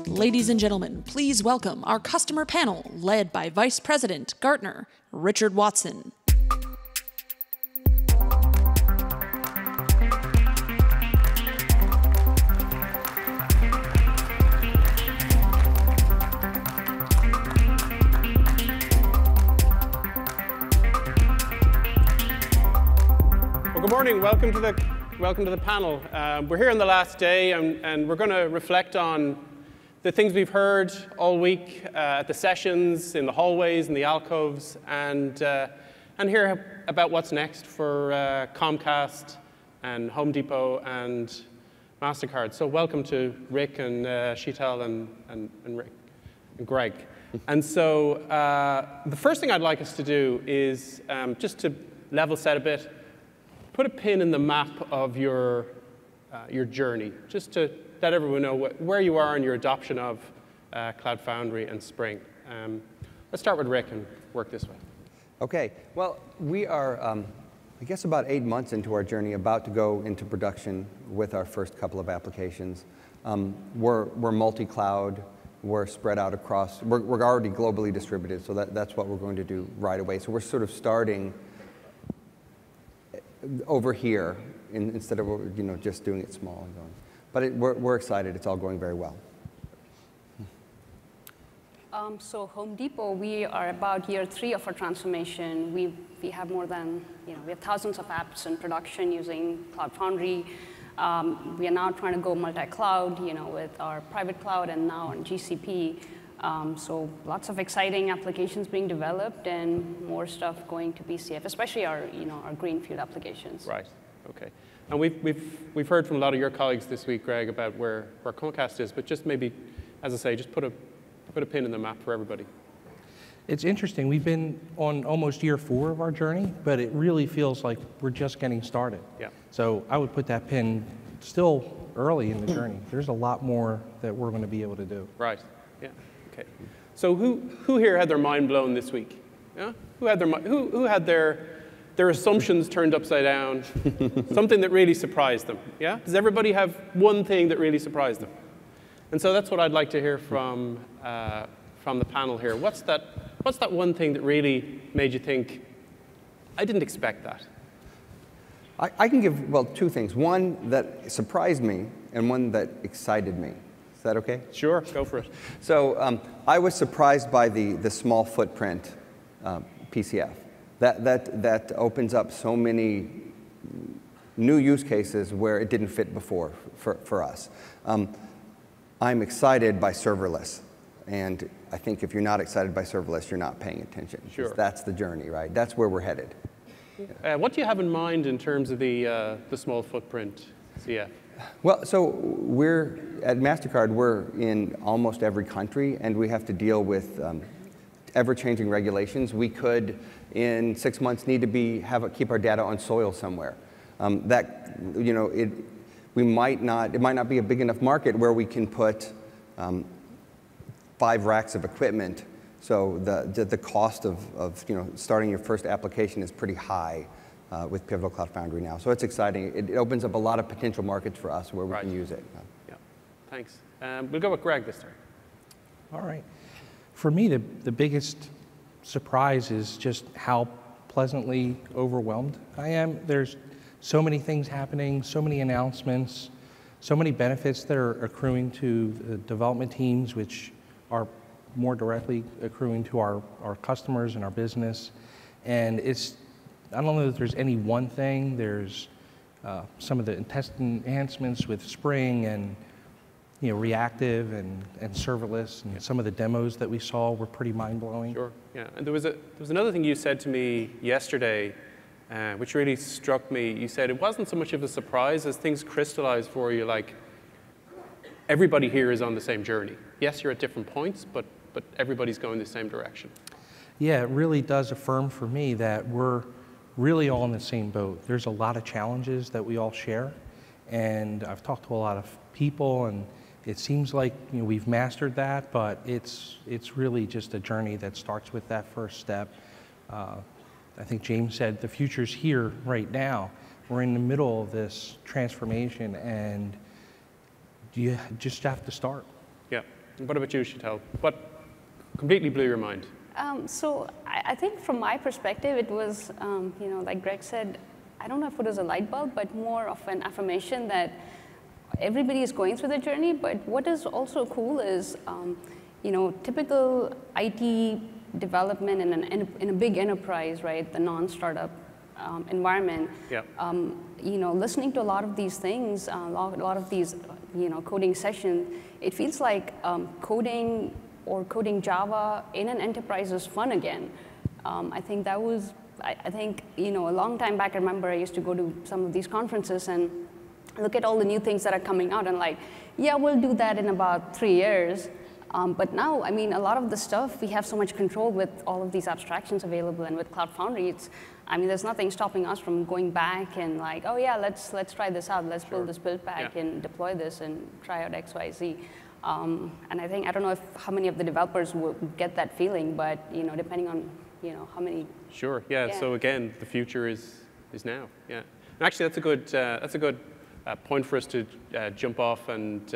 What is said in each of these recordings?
Ladies and gentlemen, please welcome our customer panel led by Vice President Gartner, Richard Watson. Good morning. Welcome to the panel. We're here on the last day, and we're going to reflect on the things we've heard all week at the sessions, in the hallways, in the alcoves, and hear about what's next for Comcast and Home Depot and Mastercard. So welcome to Rick and Sheetal and Rick and Greg. And so the first thing I'd like us to do is just to level set a bit. Put a pin in the map of your journey, just to let everyone know where you are in your adoption of Cloud Foundry and Spring. Let's start with Rick and work this way. Okay. Well, we are, I guess, about 8 months into our journey, about to go into production with our first couple of applications. We're multi-cloud. We're spread out across. We're already globally distributed, so that's what we're going to do right away. So we're sort of starting over here instead of just doing it small and going. But we're excited. It's all going very well. So Home Depot, we are about year 3 of our transformation. We have more than, we have thousands of apps in production using Cloud Foundry. We are now trying to go multi-cloud, with our private cloud and now on GCP. So lots of exciting applications being developed and more stuff going to BCF, especially our greenfield applications. Right. Okay. And we've heard from a lot of your colleagues this week, Greg, about where Comcast is, but just maybe, as I say, just put a pin in the map for everybody. It's interesting. We've been on almost year 4 of our journey, but it really feels like we're just getting started. Yeah. So I would put that pin still early in the journey. There's a lot more that we're going to be able to do. Right. Yeah. Okay. So who here had their mind blown this week? Yeah? Who had their assumptions turned upside down? Something that really surprised them. Yeah? Does everybody have one thing that really surprised them? And so that's what I'd like to hear from the panel here. What's that one thing that really made you think, I didn't expect that? I can give, well, 2 things. One that surprised me and one that excited me. Is that okay? Sure, go for it. So I was surprised by the small footprint PCF. That opens up so many new use cases where it didn't fit before for us. I'm excited by serverless. And I think if you're not excited by serverless, you're not paying attention. Sure. That's the journey, right? That's where we're headed. What do you have in mind in terms of the small footprint CF? Well, so we're at Mastercard. We're in almost every country, and we have to deal with ever-changing regulations. We could, in 6 months, need to keep our data on soil somewhere. It might not be a big enough market where we can put 5 racks of equipment. So the cost of starting your first application is pretty high. With Pivotal Cloud Foundry now. So it's exciting. It opens up a lot of potential markets for us where we can use it. Yeah, thanks. We'll go with Greg this time. All right. For me, the biggest surprise is just how pleasantly overwhelmed I am. There's so many things happening, so many announcements, so many benefits that are accruing to the development teams, which are more directly accruing to our customers and our business. And I don't know that there's any one thing. There's some of the enhancements with Spring and reactive and serverless, and some of the demos that we saw were pretty mind-blowing. Sure. Yeah. And there was another thing you said to me yesterday, which really struck me. You said it wasn't so much of a surprise as things crystallized for you. Like everybody here is on the same journey. Yes, you're at different points, but everybody's going the same direction. Yeah, it really does affirm for me that we're really all in the same boat. There's a lot of challenges that we all share, and I've talked to a lot of people, and it seems like we've mastered that, but it's really just a journey that starts with that first step. I think James said the future's here right now. We're in the middle of this transformation, and you just have to start. Yeah. What about you, Sheetal? What completely blew your mind? So I think from my perspective, it was, like Greg said, I don't know if it was a light bulb, but more of an affirmation that everybody is going through the journey. But what is also cool is, typical IT development in a big enterprise, right, the non-startup environment. Yeah. Listening to a lot of these things, a lot of these, coding sessions, it feels like coding Java in an enterprise is fun again. I think that was, a long time back, I remember I used to go to some of these conferences and look at all the new things that are coming out and like, yeah, we'll do that in about 3 years. But now, a lot of the stuff, we have so much control with all of these abstractions available, and with Cloud Foundry, there's nothing stopping us from going back and like, oh yeah, let's try this out, let's build this build pack and deploy this and try out X, Y, Z. And I don't know how many of the developers will get that feeling, but depending on how many. Sure. Yeah. So again, the future is now. Yeah. And actually, that's a good point for us to jump off and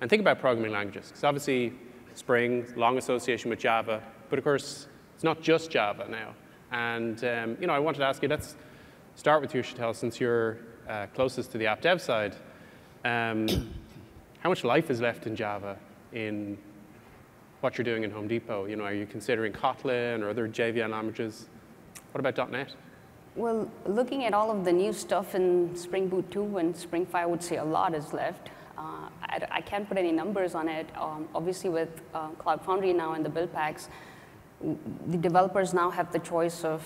think about programming languages. Because obviously, Spring, long association with Java, but of course, it's not just Java now. And I wanted to ask you. Let's start with you, Sheetal, since you're closest to the app dev side. How much life is left in Java in what you're doing in Home Depot? Are you considering Kotlin or other JVM languages? What about .NET? Well, looking at all of the new stuff in Spring Boot 2 and Spring 5, I would say a lot is left. I can't put any numbers on it. Obviously, with Cloud Foundry now and the build packs, the developers now have the choice of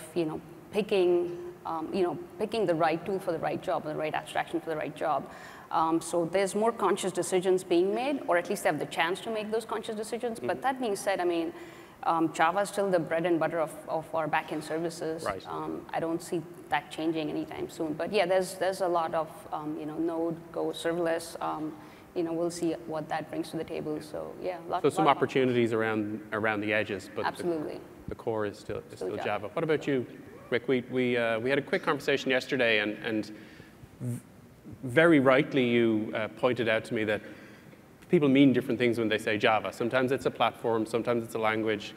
picking the right tool for the right job, the right abstraction for the right job. So there's more conscious decisions being made, or at least they have the chance to make those conscious decisions. But that being said, Java is still the bread and butter of our backend services. Right. I don't see that changing anytime soon. But yeah, there's a lot of Node, Go, serverless. We'll see what that brings to the table. So yeah, so some opportunities around the edges, but absolutely the core is still Java. What about you, Rick? We had a quick conversation yesterday, and very rightly you pointed out to me that people mean different things when they say Java. Sometimes it's a platform, sometimes it's a language,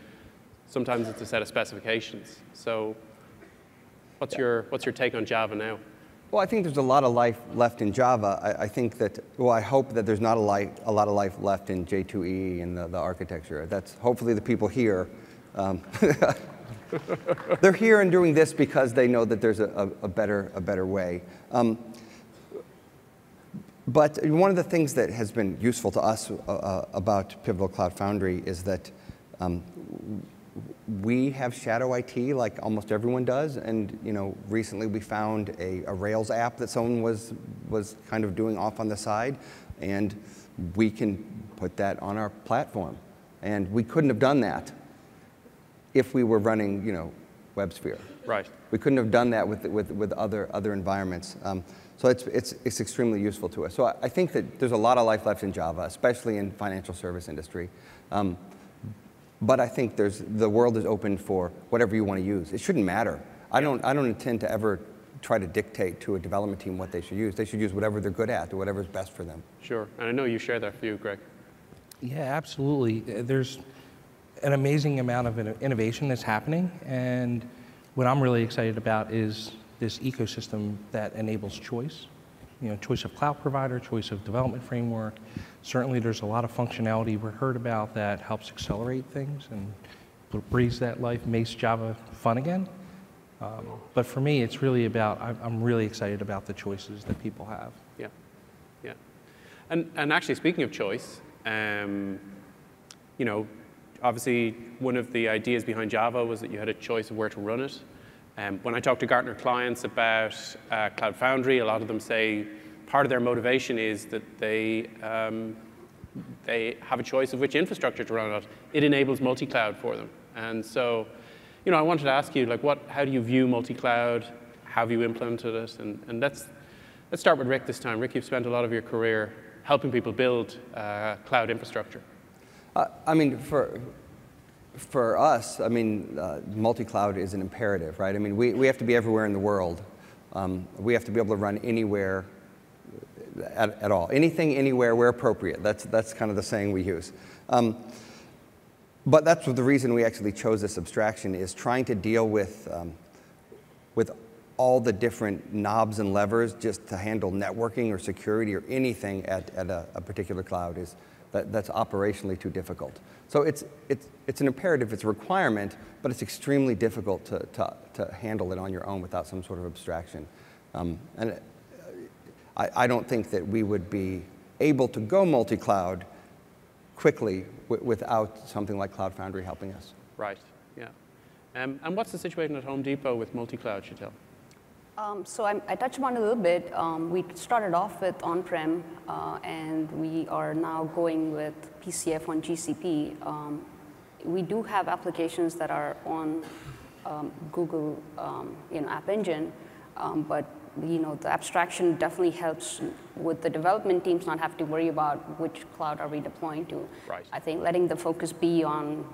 sometimes it's a set of specifications. So what's your take on Java now? Well, I think there's a lot of life left in Java. I think that, I hope that there's not a lot of life left in J2EE and the architecture. That's hopefully the people here. They're here and doing this because they know that there's a better way. But one of the things that has been useful to us about Pivotal Cloud Foundry is that we have shadow IT like almost everyone does, and recently we found a Rails app that someone was kind of doing off on the side, and we can put that on our platform. And we couldn't have done that if we were running WebSphere. Right. We couldn't have done that with other environments. So it's extremely useful to us. So I think that there's a lot of life left in Java, especially in financial service industry. But I think the world is open for whatever you want to use. It shouldn't matter. I don't intend to ever try to dictate to a development team what they should use. They should use whatever they're good at or whatever's best for them. Sure, and I know you share that view, Greg. Yeah, absolutely. There's an amazing amount of innovation that's happening, and what I'm really excited about is this ecosystem that enables choice. Choice of cloud provider, choice of development framework. Certainly there's a lot of functionality we heard about that helps accelerate things and breathes that life, makes Java fun again. But for me, it's really about, I'm really excited about the choices that people have. Yeah, yeah. And actually, speaking of choice, obviously one of the ideas behind Java was that you had a choice of where to run it. When I talk to Gartner clients about Cloud Foundry, a lot of them say part of their motivation is that they have a choice of which infrastructure to run on. It enables multi-cloud for them. And so, I wanted to ask you, how do you view multi-cloud? How have you implemented it? And let's start with Rick this time. Rick, you've spent a lot of your career helping people build cloud infrastructure. For us, multi-cloud is an imperative, right? We have to be everywhere in the world. We have to be able to run anywhere at all. Anything, anywhere, where appropriate. That's kind of the saying we use. But that's the reason we actually chose this abstraction, is trying to deal with all the different knobs and levers just to handle networking or security or anything at a particular cloud that's operationally too difficult. So it's an imperative, it's a requirement, but it's extremely difficult to handle it on your own without some sort of abstraction. And I don't think that we would be able to go multi-cloud quickly without something like Cloud Foundry helping us. Right, yeah. And what's the situation at Home Depot with multi-cloud, Sheetal? So I touched upon it a little bit. We started off with on-prem, and we are now going with PCF on GCP. We do have applications that are on Google App Engine, but the abstraction definitely helps with the development teams not have to worry about which cloud are we deploying to. Right. I think letting the focus be on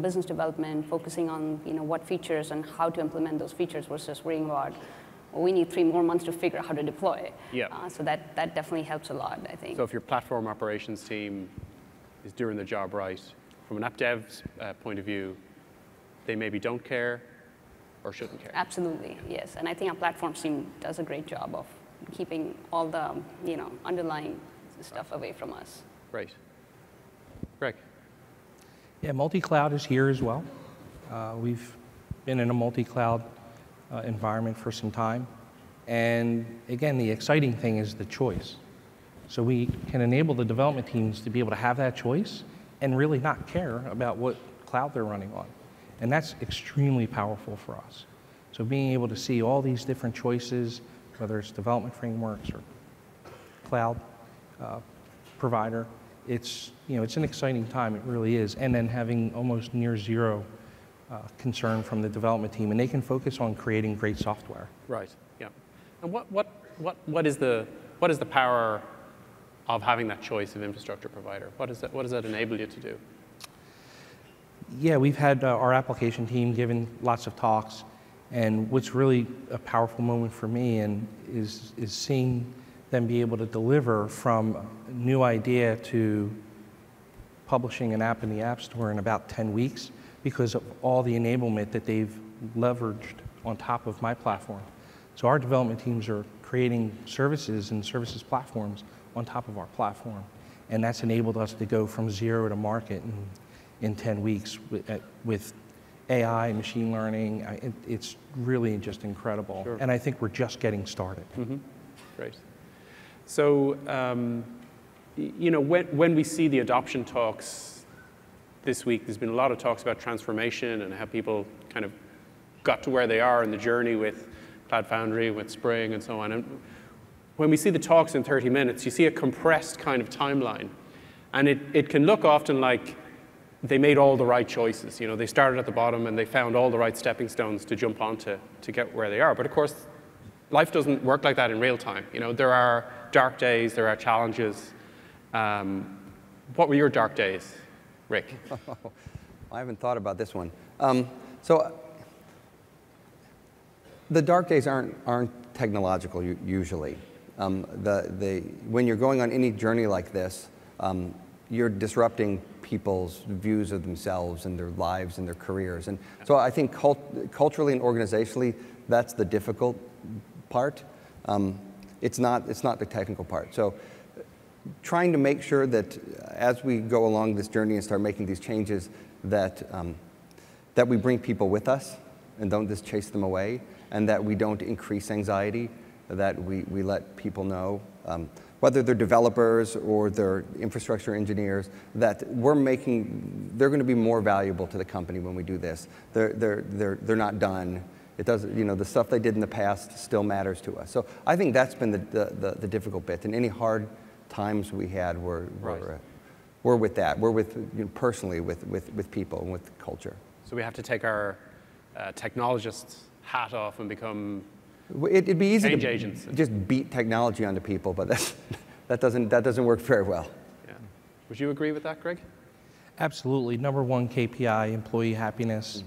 business development, focusing on what features and how to implement those features versus worrying about, well, we need 3 more months to figure out how to deploy. Yeah. So that definitely helps a lot, I think. So if your platform operations team is doing the job right, from an app dev's point of view, they maybe don't care or shouldn't care. Absolutely, yes. And I think our platform team does a great job of keeping all the underlying stuff away from us. Great. Greg? Yeah, multi-cloud is here as well. We've been in a multi-cloud environment for some time. And again, the exciting thing is the choice. So we can enable the development teams to be able to have that choice and really not care about what cloud they're running on. And that's extremely powerful for us. So being able to see all these different choices, whether it's development frameworks or cloud provider, it's an exciting time, it really is. And then having almost near zero concern from the development team, and they can focus on creating great software. Right, yeah. And what is the power of having that choice of infrastructure provider? What does that enable you to do? Yeah, we've had our application team giving lots of talks, and what's really a powerful moment for me is seeing them be able to deliver from a new idea to publishing an app in the App Store in about 10 weeks because of all the enablement that they've leveraged on top of my platform. So our development teams are creating services and services platforms on top of our platform, and that's enabled us to go from zero to market in 10 weeks with AI, machine learning. It's really just incredible. Sure. And I think we're just getting started. Mm-hmm. Great. So, when we see the adoption talks this week, there's been a lot of talks about transformation and how people kind of got to where they are in the journey with Cloud Foundry, with Spring, and so on. And when we see the talks in 30 minutes, you see a compressed kind of timeline. And it can look often like they made all the right choices. They started at the bottom and they found all the right stepping stones to jump onto to get where they are. But of course, life doesn't work like that in real time. There are dark days, there are challenges. What were your dark days, Rick? I haven't thought about this one. So the dark days aren't technological usually. When you're going on any journey like this, you're disrupting people's views of themselves and their lives and their careers. And so I think culturally and organizationally, that's the difficult part. It's not the technical part. So trying to make sure that as we go along this journey and start making these changes, that we bring people with us and don't just chase them away, and that we don't increase anxiety, that we let people know, whether they're developers or they're infrastructure engineers, that they're going to be more valuable to the company when we do this. They're not done. It doesn't, the stuff they did in the past still matters to us. So I think that's been the difficult bit. And any hard times we had were with that. We're with personally with people and with culture. So we have to take our technologist's hat off and become It'd be easy change to agents. Just beat technology onto people, but that doesn't work very well. Yeah. Would you agree with that, Greg? Absolutely. Number one KPI, employee happiness.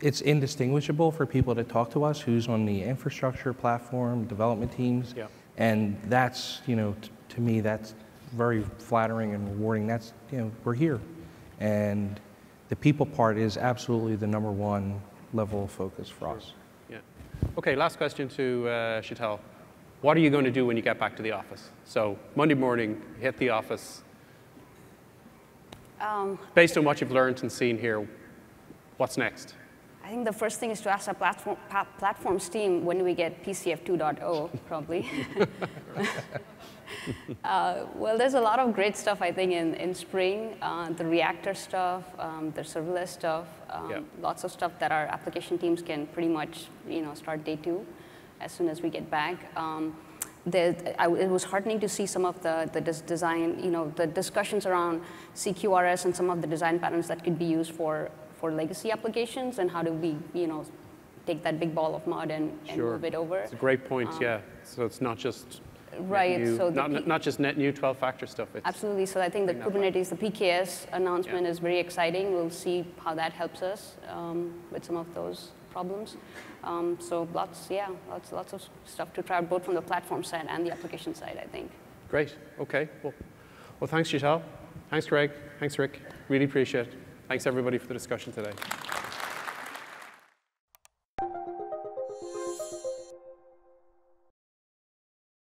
It's indistinguishable for people to talk to us who's on the infrastructure platform, development teams. Yeah. And that's, to me, that's very flattering and rewarding. That's, we're here. And the people part is absolutely the #1 level of focus for us. Yeah. Okay, last question to Sheetal. What are you going to do when you get back to the office? So Monday morning, hit the office. Based on what you've learned and seen here, what's next? I think the first thing is to ask our platforms team when we get PCF 2.0, probably. Well, there's a lot of great stuff, I think, in Spring. The reactor stuff, the serverless stuff, lots of stuff that our application teams can pretty much, start day 2 as soon as we get back. It was heartening to see some of the design, the discussions around CQRS and some of the design patterns that could be used for legacy applications, and how do we, take that big ball of mud and move it over. It's a great point, yeah. So it's not just right. New, not just net new 12-factor stuff. It's absolutely. So I think the Kubernetes, the PKS announcement is very exciting. We'll see how that helps us with some of those problems. So lots of stuff to try, both from the platform side and the application side, I think. Great. Okay. Well, thanks, Sheetal. Thanks, Greg. Thanks, Rick. Really appreciate it. Thanks, everybody, for the discussion today.